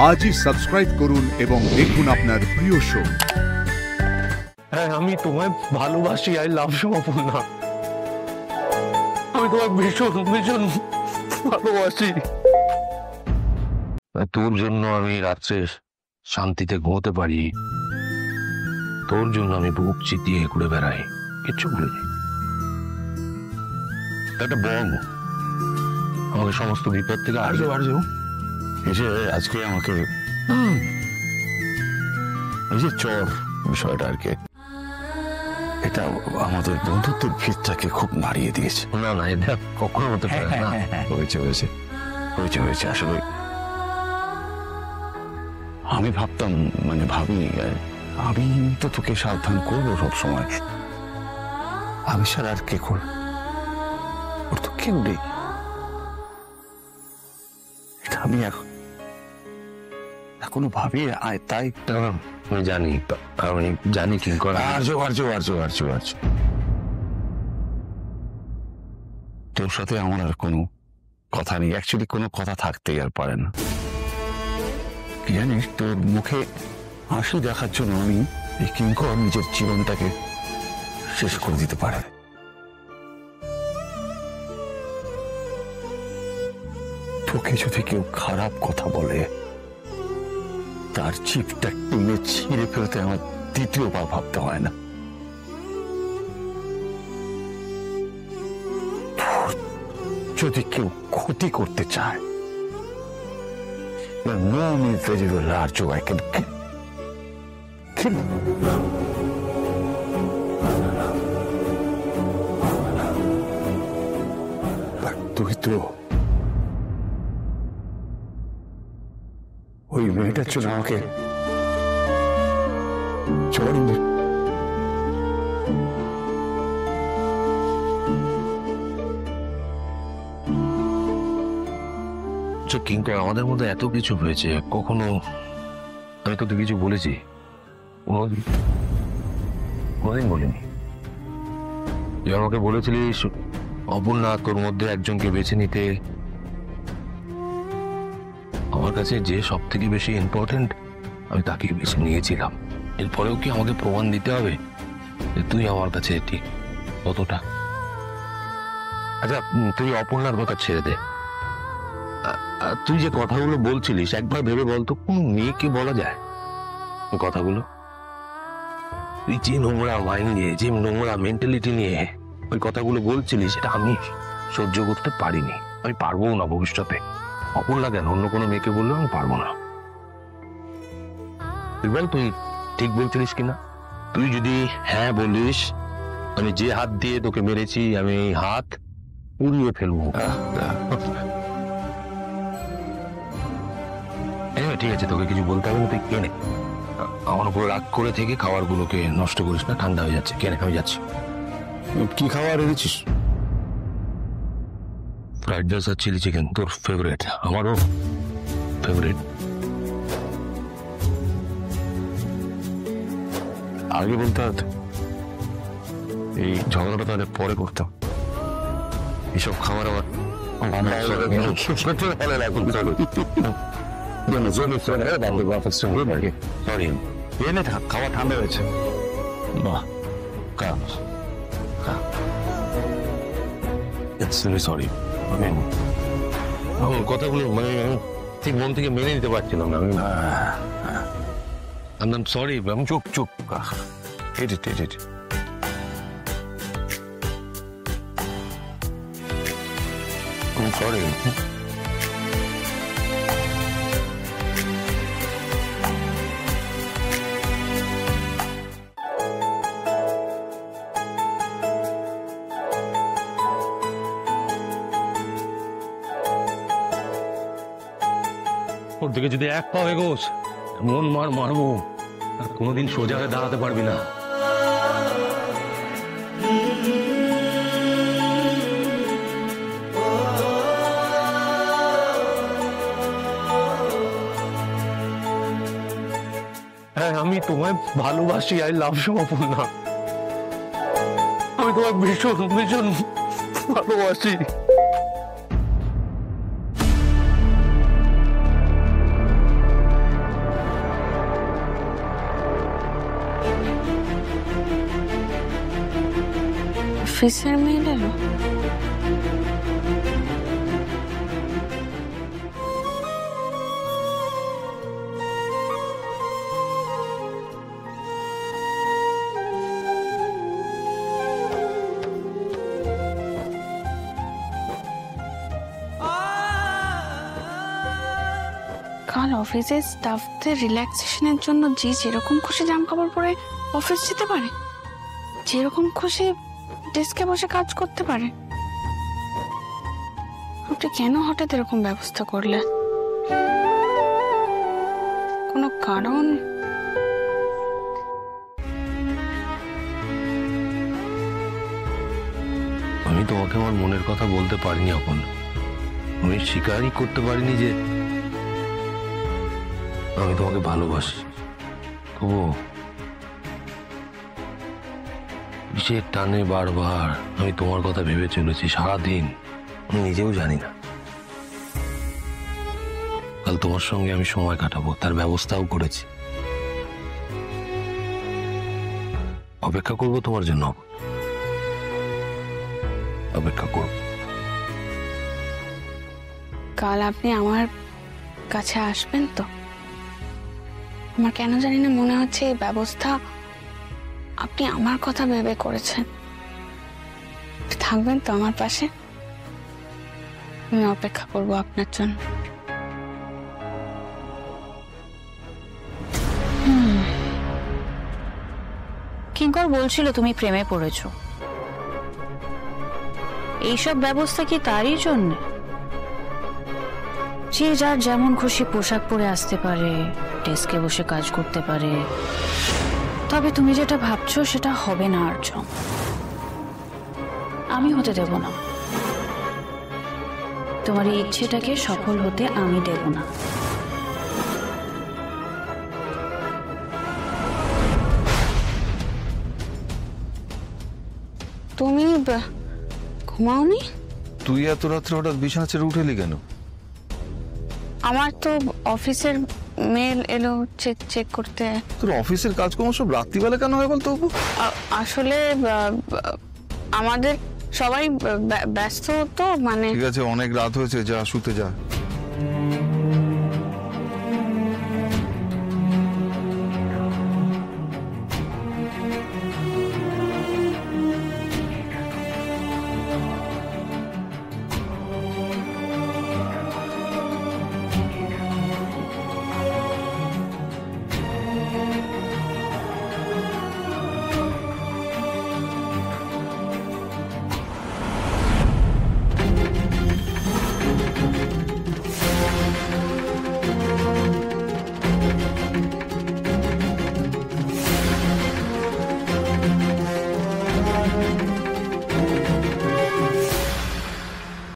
আজই সাবস্ক্রাইব করুন এবং দেখুন আপনার প্রিয় শো। হ্যাঁ, আমি তোমায় ভালোবাসি। I love you Aparna. আমি তোমায় ভীষণ ভীষণ ভালোবাসি। তোর জন্য আমি রাত্রে শান্তিতে ঘুমোতে পারি, তোর জন্য আমি বুক চিতিয়ে ঘুরে বেড়াই, কিচ্ছু ভুলিনি। একটা বম আমাকে সমস্ত বিপদ থেকে আরজো এসে আজকে আমাকে এই যে চর বিষয়টা আর কি, এটা আমাদের বন্ধুত্বের ভিতটাকে খুব নাড়িয়ে দিয়েছে। না না, এটা কখনো হতে পারে না। হয়েছে হয়েছে হয়েছে হয়েছে আসলে আমি ভাবতাম, মানে ভাবি আমি তো তোকে সাবধান করবো সবসময়, আমি ছাড়া আর কে করব? ওর তো কেউ নেই। এটা আমি এখনো ভাবি, তাই আমি জানি, আমি জানি কি করে। আর্য আর্য আর্য আর্য আর্য তোর সাথে আমার আর কোনো কথা নেই, অ্যাকচুয়ালি কোনো কথা থাকতেই আর পারে না। কি জানিস, তোর মুখে হাসি দেখার জন্য আমি এই কিঙ্কর নিজের জীবনটাকে শেষ করে দিতে পারে। তোকে যদি কেউ খারাপ কথা বলে, তার চিপটা টেনে ছিঁড়ে ফেলতে আমার দ্বিতীয়বার ভাবতে হয় না। যদি কেউ ক্ষতি করতে চায়, no means that you will large, I can kill. তুই তো ওই মেয়েটার জন্য আমাকে চড়িয়ে কিন্তু আমাদের মধ্যে এত কিছু হয়েছে, কখনো আমি তোকে কিছু বলেছি? কোনোদিন বলিনি। তুই আমাকে বলেছিলিস অপর্ণা তোর মধ্যে একজনকে বেছে নিতে। আমার কাছে যে সব থেকে বেশি ইম্পর্টেন্ট, আমি তাকে বেছে নিয়েছিলাম। এরপরেও কি আমাকে প্রমাণ দিতে হবে যে তুই আমার কাছে ঠিক কতটা? আচ্ছা, তুই অপর্ণার কথা ছেড়ে দে। তুই যে কথাগুলো বলছিলিস, একবার ভেবে বলতো কোন মেয়েকে বলা যায় কথাগুলো? তুই যে নোংরা মাইন্ড নিয়ে, যে নোংরা মেন্টালিটি নিয়ে ওই কথাগুলো বলছিলিস, সেটা আমি সহ্য করতে পারিনি, আমি পারবো না ভবিষ্যতে। অপর্ণা কেন, অন্য কোনো মেয়েকে বললেও আমি পারবো না। তুই বল, তুই ঠিক বলছিলিস কিনা? তুই যদি হ্যাঁ বলিস, আমি যে হাত দিয়ে তোকে মেরেছি, আমি এই হাত উড়িয়ে ফেলবো। ঠিক আছে, তোকে কিছু বলতে হবে না, তুই কেনে। আমার উপর রাগ করে থেকে খাবারগুলোকে নষ্ট করিস না, ঠান্ডা হয়ে যাচ্ছে। কেনে, হয়ে যাচ্ছে। কি খাবার এনেছিস? ফ্রাইড রাইস আর চিলি চিকেন, তোর ফেভারিট, আমারও ফেভারিট। আগে বলতে হতো, এই ঝগড়াটা তাহলে পরে করতাম। এইসব খাবার আমার খাওয়া ঠান্ডা হয়েছে। বাহ, সরি, কথাগুলো মানে ঠিক মন থেকে মেনে নিতে পারছিলাম না। আমি সরি, আমি চুপ চুপ। সরি। ওর দিকে যদি এক পাও এগোস, মন মারবো, আর কোনোদিন সোজা হয়ে দাঁড়াতে পারবি না। হ্যাঁ, আমি তোমায় ভালোবাসি। I love you Aparna. আমি তোমায় ভীষণ ভীষণ ভালোবাসি। অফিসের মেল এলো? কাল অফিসের স্টাফদের রিল্যাক্সেশনের জন্য যে যেরকম খুশি জামা কাপড় পরে অফিস যেতে পারে, যেরকম খুশি ডেস্কে বসে কাজ করতে পারে, আপনি কেন হঠাৎ এরকম ব্যবস্থা করলেন? কোনো কারণ? আমি তোমাকে আমার মনের কথা বলতে পারিনি আপন। আমি স্বীকারই করতে পারিনি যে আমি তোমাকে ভালোবাসি। তবুও কিসের টানে বারবার আমি তোমার কথা ভেবে চলেছি সারাদিন, আমি নিজেও জানি না। কাল তোমার সঙ্গে আমি সময় কাটাবো, তার ব্যবস্থাও করেছি। অপেক্ষা করবো তোমার জন্য, অপেক্ষা করব। কাল আপনি আমার কাছে আসবেন তো? আমার কেন জানি না মনে হচ্ছে এই ব্যবস্থা আপনি আমার কথা ভেবে করেছেন। থাকবেন তো আমার পাশে? আমি অপেক্ষা করব আপনার জন্য। কিঙ্কর বলছিল তুমি প্রেমে পড়েছো। এইসব ব্যবস্থা কি তারই জন্য? যে যার যেমন খুশি পোশাক পরে আসতে পারে, ডেস্কে বসে কাজ করতে পারে। তবে তুমি যেটা ভাবছো সেটা হবে না আর্যম, আমি হতে দেব না। তোমার এই ইচ্ছেটাকে সফল হতে আমি দেব না। তুমি ঘুমাওনি? তুই এত রাত্রে হঠাৎ বিছানা ছেড়ে উঠে এলি কেন? আমার তো অফিসের মেল এলো চেক করতে। তোর অফিসের কাজকর্ম সব রাত্রিবেলা কেন হয় বলতো? আসলে আমাদের সবাই ব্যস্ত তো, মানে। ঠিক আছে, অনেক রাত হয়েছে, যা শুতে যা।